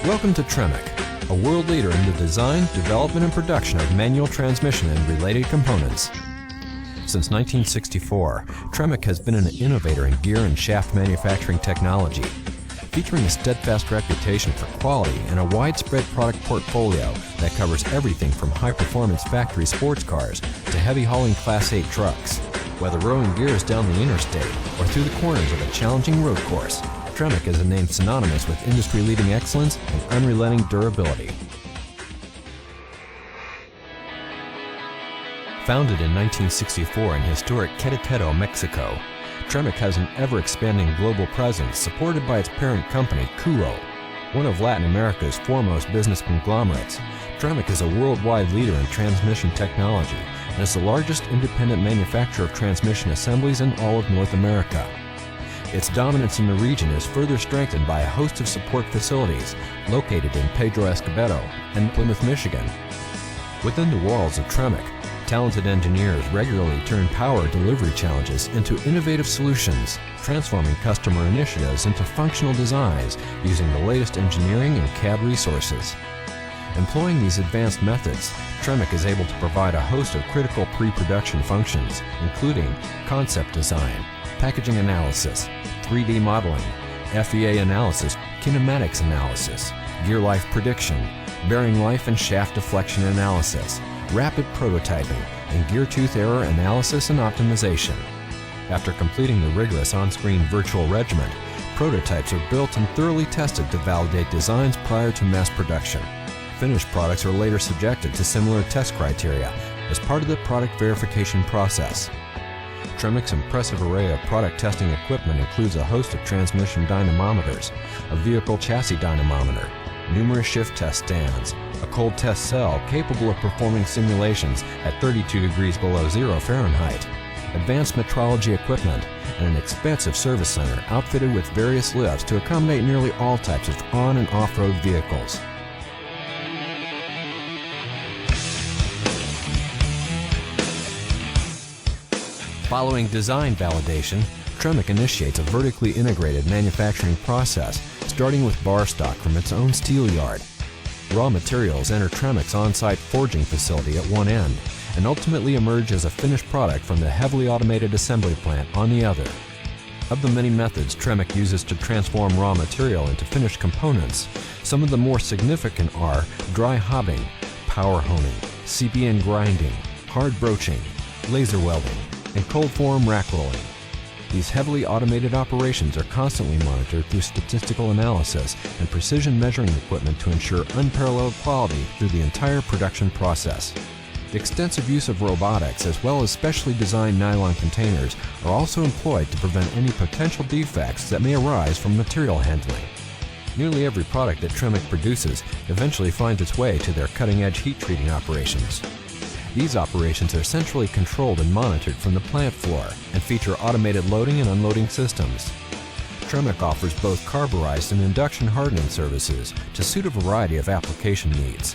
Welcome to TREMEC, a world leader in the design, development, and production of manual transmission and related components. Since 1964, TREMEC has been an innovator in gear and shaft manufacturing technology, featuring a steadfast reputation for quality and a widespread product portfolio that covers everything from high-performance factory sports cars to heavy-hauling Class 8 trucks. Whether rowing gears down the interstate or through the corners of a challenging road course, TREMEC is a name synonymous with industry-leading excellence and unrelenting durability. Founded in 1964 in historic Querétaro, Mexico, TREMEC has an ever-expanding global presence supported by its parent company, Kuo. One of Latin America's foremost business conglomerates, TREMEC is a worldwide leader in transmission technology and is the largest independent manufacturer of transmission assemblies in all of North America. Its dominance in the region is further strengthened by a host of support facilities located in Pedro Escobedo and Plymouth, Michigan. Within the walls of TREMEC, talented engineers regularly turn power delivery challenges into innovative solutions, transforming customer initiatives into functional designs using the latest engineering and CAD resources. Employing these advanced methods, TREMEC is able to provide a host of critical pre-production functions, including concept design, packaging analysis, 3D modeling, FEA analysis, kinematics analysis, gear life prediction, bearing life and shaft deflection analysis, rapid prototyping, and gear tooth error analysis and optimization. After completing the rigorous on-screen virtual regiment, prototypes are built and thoroughly tested to validate designs prior to mass production. Finished products are later subjected to similar test criteria as part of the product verification process. TREMEC's impressive array of product testing equipment includes a host of transmission dynamometers, a vehicle chassis dynamometer, numerous shift test stands, a cold test cell capable of performing simulations at 32 degrees below zero Fahrenheit, advanced metrology equipment, and an expansive service center outfitted with various lifts to accommodate nearly all types of on- and off-road vehicles. Following design validation, TREMEC initiates a vertically integrated manufacturing process, starting with bar stock from its own steel yard. Raw materials enter TREMEC's on-site forging facility at one end and ultimately emerge as a finished product from the heavily automated assembly plant on the other. Of the many methods TREMEC uses to transform raw material into finished components, some of the more significant are dry hobbing, power honing, CBN grinding, hard broaching, laser welding, and cold form rack rolling. These heavily automated operations are constantly monitored through statistical analysis and precision measuring equipment to ensure unparalleled quality through the entire production process. The extensive use of robotics as well as specially designed nylon containers are also employed to prevent any potential defects that may arise from material handling. Nearly every product that TREMEC produces eventually finds its way to their cutting-edge heat treating operations. These operations are centrally controlled and monitored from the plant floor and feature automated loading and unloading systems. TREMEC offers both carburized and induction hardening services to suit a variety of application needs.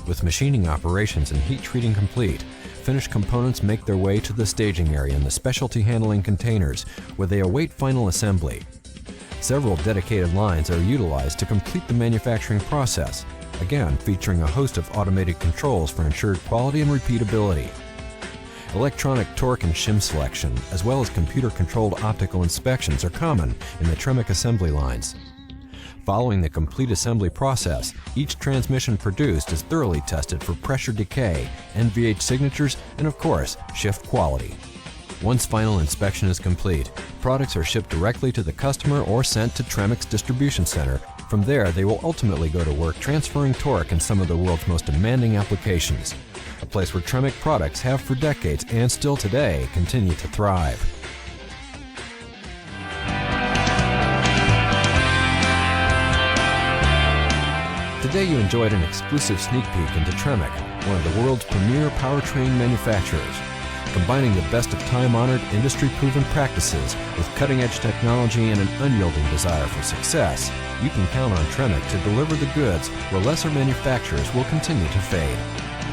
With machining operations and heat treating complete, finished components make their way to the staging area in the specialty handling containers, where they await final assembly. Several dedicated lines are utilized to complete the manufacturing process, again featuring a host of automated controls for ensured quality and repeatability. Electronic torque and shim selection, as well as computer-controlled optical inspections are common in the TREMEC assembly lines. Following the complete assembly process, each transmission produced is thoroughly tested for pressure decay, NVH signatures, and of course, shift quality. Once final inspection is complete, products are shipped directly to the customer or sent to TREMEC's distribution center. From there, they will ultimately go to work transferring torque in some of the world's most demanding applications, a place where TREMEC products have for decades and still today continue to thrive. Today you enjoyed an exclusive sneak peek into TREMEC, one of the world's premier powertrain manufacturers. Combining the best of time-honored, industry-proven practices with cutting-edge technology and an unyielding desire for success, you can count on TREMEC to deliver the goods where lesser manufacturers will continue to fade.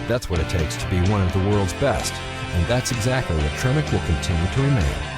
That's what it takes to be one of the world's best, and that's exactly what TREMEC will continue to remain.